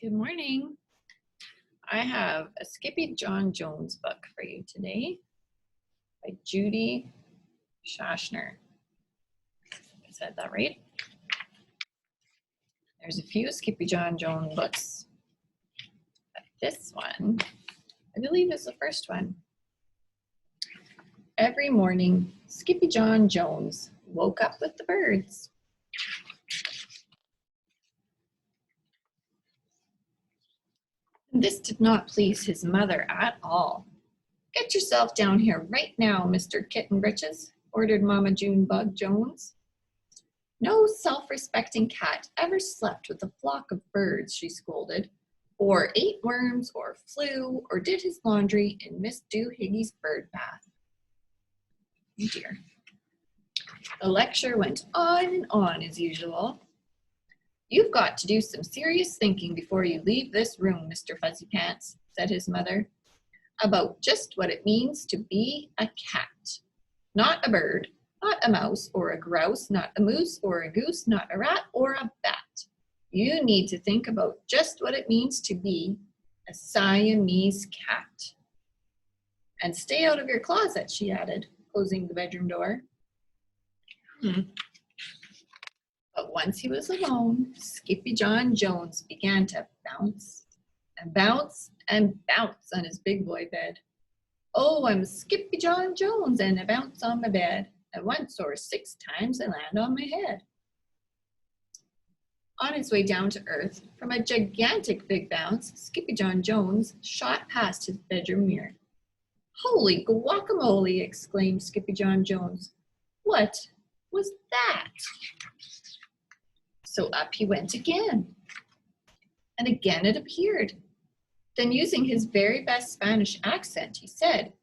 Good morning. I have a Skippyjon Jones book for you today by Judy Schachner. I said that right. There's a few Skippyjon Jones books, but this one, I believe, is the first one. Every morning, Skippyjon Jones woke up with the birds. This did not please his mother at all. "Get yourself down here right now, Mr. Kitten Britches," ordered Mama June Bug Jones. "No self-respecting cat ever slept with a flock of birds," she scolded, "or ate worms, or flew, or did his laundry in Miss Doohiggy's bird bath." Oh dear. The lecture went on and on as usual. "You've got to do some serious thinking before you leave this room, Mr. Fuzzy Pants," said his mother, "about just what it means to be a cat. Not a bird, not a mouse or a grouse, not a moose or a goose, not a rat or a bat. You need to think about just what it means to be a Siamese cat. And stay out of your closet," she added, closing the bedroom door. But once he was alone, Skippyjon Jones began to bounce and bounce and bounce on his big boy bed. "Oh, I'm Skippyjon Jones, and I bounce on my bed, and once or 6 times I land on my head." On his way down to earth, from a gigantic big bounce, Skippyjon Jones shot past his bedroom mirror. "Holy guacamole!" exclaimed Skippyjon Jones. "What was that?" So up he went again, and again it appeared. Then, using his very best Spanish accent, he said,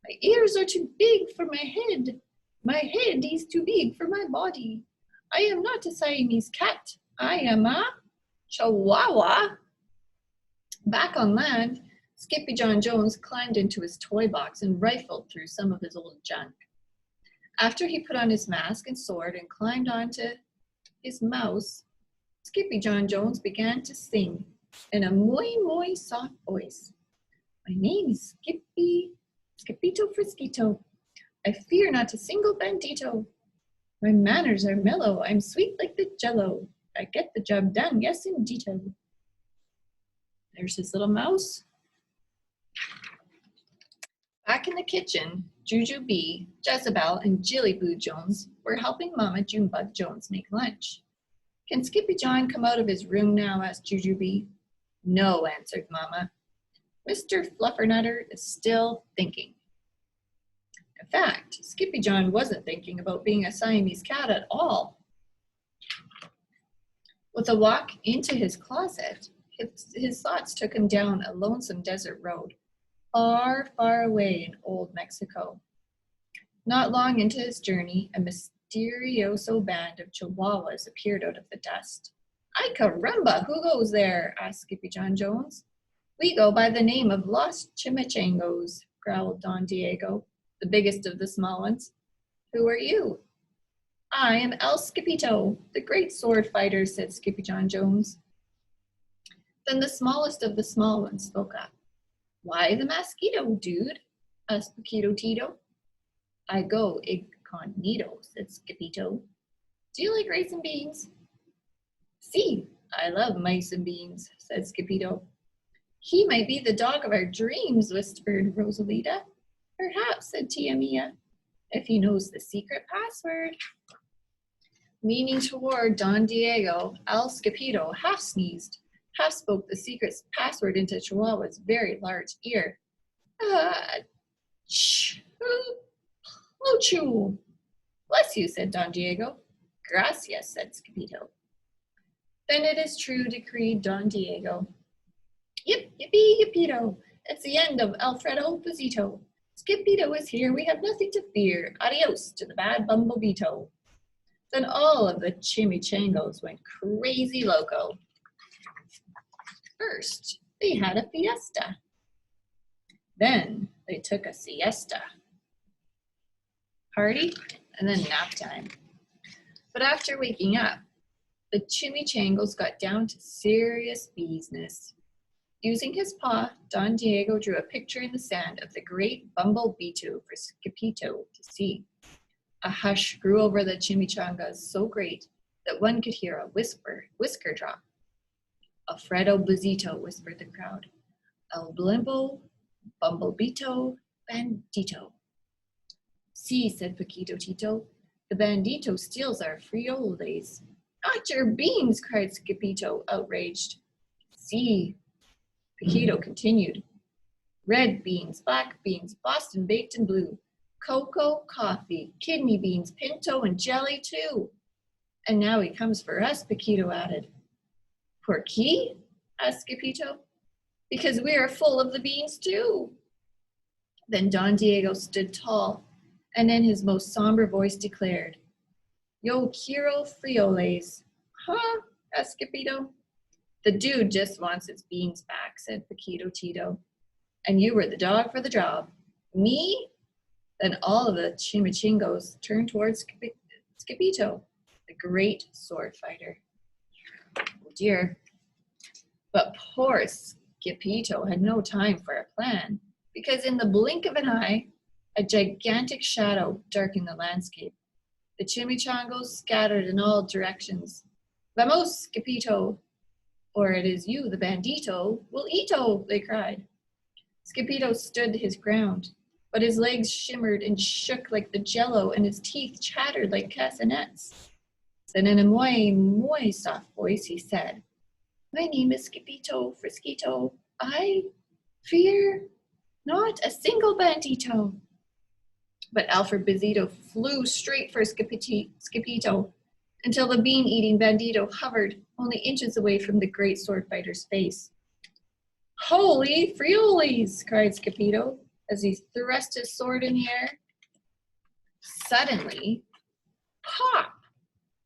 "My ears are too big for my head. My head is too big for my body. I am not a Siamese cat. I am a Chihuahua." Back on land, Skippyjon Jones climbed into his toy box and rifled through some of his old junk. After he put on his mask and sword and climbed onto his mouse, Skippyjon Jones began to sing in a muy soft voice. "My name is Skippito Friskito. I fear not a single bandito. My manners are mellow, I'm sweet like the jello. I get the job done, yes indeedo." There's his little mouse. Back in the kitchen, Juju Bee, Jezebel, and Jilly Boo Jones were helping Mama June Bug Jones make lunch. "Can Skippyjon come out of his room now?" asked Juju Bee. "No," answered Mama. "Mr. Fluffernutter is still thinking." In fact, Skippyjon wasn't thinking about being a Siamese cat at all. With a walk into his closet, his thoughts took him down a lonesome desert road, far, far away in old Mexico. Not long into his journey, a mysterioso band of Chihuahuas appeared out of the dust. "Ay caramba, who goes there?" asked Skippyjon Jones. "We go by the name of Los Chimichangos," growled Don Diego, the biggest of the small ones. "Who are you?" "I am El Skippito, the great sword fighter," said Skippyjon Jones. Then the smallest of the small ones spoke up. "Why the mosquito, dude?" asked Paquito Tito. "I go incognito," said Skippito. "Do you like rice and beans?" "See, I love mice and beans," said Skippito. "He might be the dog of our dreams," whispered Rosalita. "Perhaps," said Tia Mia, "if he knows the secret password." Leaning toward Don Diego, El Skippito half sneezed, half spoke the secret password into Chihuahua's very large ear. "Achoo! Bless you," said Don Diego. "Gracias," said Skippito. "Then it is true," decreed Don Diego. "Yip, yippee, yippito! It's the end of Alfredo Pazito. Skippito is here, we have nothing to fear. Adios to the bad bumblebeeto." Then all of the chimichangos went crazy loco. First, they had a fiesta. Then they took a siesta. Party and then nap time. But after waking up, the chimichangas got down to serious business. Using his paw, Don Diego drew a picture in the sand of the great bumblebeetle for Skippyjon to see. A hush grew over the chimichangas so great that one could hear a whisker drop. Alfredo Buzito, whispered the crowd. El blimbo, bumblebeetle, bandito. See, said Paquito Tito, the bandito steals our frijoles. Not your beans, cried Skippyjon, outraged. See, Paquito continued. Red beans, black beans, Boston baked and blue, cocoa, coffee, kidney beans, pinto, and jelly too. And now he comes for us, Paquito added. Por qué? Asked Skippyjon. Because we are full of the beans too. Then Don Diego stood tall, and in his most somber voice declared, Yo quiero frijoles. Huh? Asked Skippyjon. The dude just wants his beans back, said Paquito Tito. And you were the dog for the job. Me? Then all of the chimichangos turned towards Skippyjon, the great sword fighter. Oh dear. But poor Skippyjon had no time for a plan, because in the blink of an eye, a gigantic shadow darkened the landscape. The chimichangos scattered in all directions. Vamos, Skippyjon, or it is you, the bandito, will eato, they cried. Skippyjon stood his ground, but his legs shimmered and shook like the jello, and his teeth chattered like castanets. Then in a muy soft voice he said, My name is Skippyjon Frisquito. I fear not a single bandito. But Alfred Bizito flew straight for Skippyjon until the bean-eating bandito hovered only inches away from the great sword fighter's face. Holy frijoles, cried Skippyjon as he thrust his sword in the air. Suddenly, pop,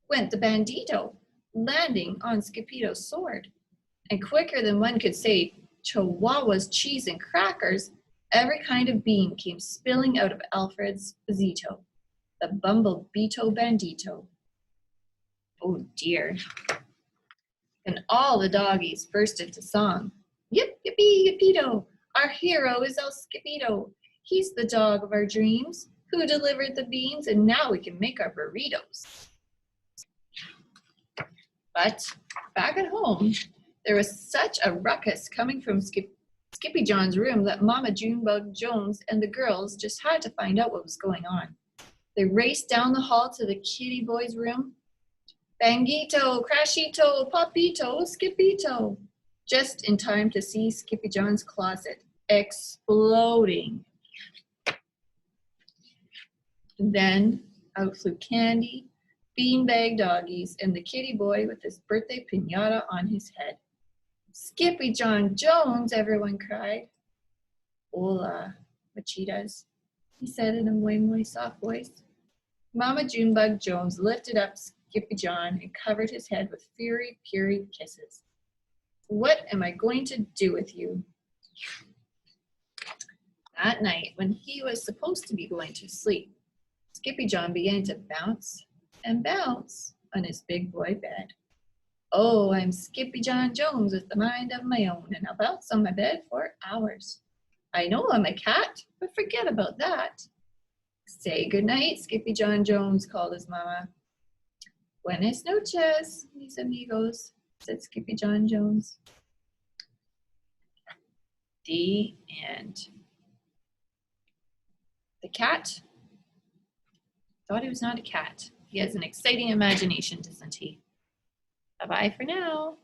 went the bandito, landing on Skippyjon's sword. And quicker than one could say Chihuahua's cheese and crackers, every kind of bean came spilling out of Alfred's Bizito, the bumblebeetle bandito. Oh dear. And all the doggies burst into song. Yip, yippee, yippito, our hero is El Skippyjon. He's the dog of our dreams, who delivered the beans, and now we can make our burritos. But back at home, there was such a ruckus coming from Skippyjon's room that Mama Junebug Jones and the girls just had to find out what was going on. They raced down the hall to the kitty boy's room. Bangito, Crashito, Papito, Skippyjon, just in time to see Skippyjon's closet exploding. Then out flew Candy, beanbag doggies, and the kitty boy with his birthday piñata on his head. Skippyjon Jones, everyone cried. Hola, machitas, he said in a muy soft voice. Mama Junebug Jones lifted up Skippyjon and covered his head with fury kisses. What am I going to do with you? That night, when he was supposed to be going to sleep, Skippyjon began to bounce and bounce on his big boy bed. Oh, I'm Skippyjon Jones with a mind of my own, and I'll bounce on my bed for hours. I know I'm a cat, but forget about that. Say goodnight, Skippyjon Jones, called his mama. Buenas noches, mis amigos, said Skippyjon Jones. The end. The cat thought he was not a cat. He has an exciting imagination, doesn't he? Bye-bye for now.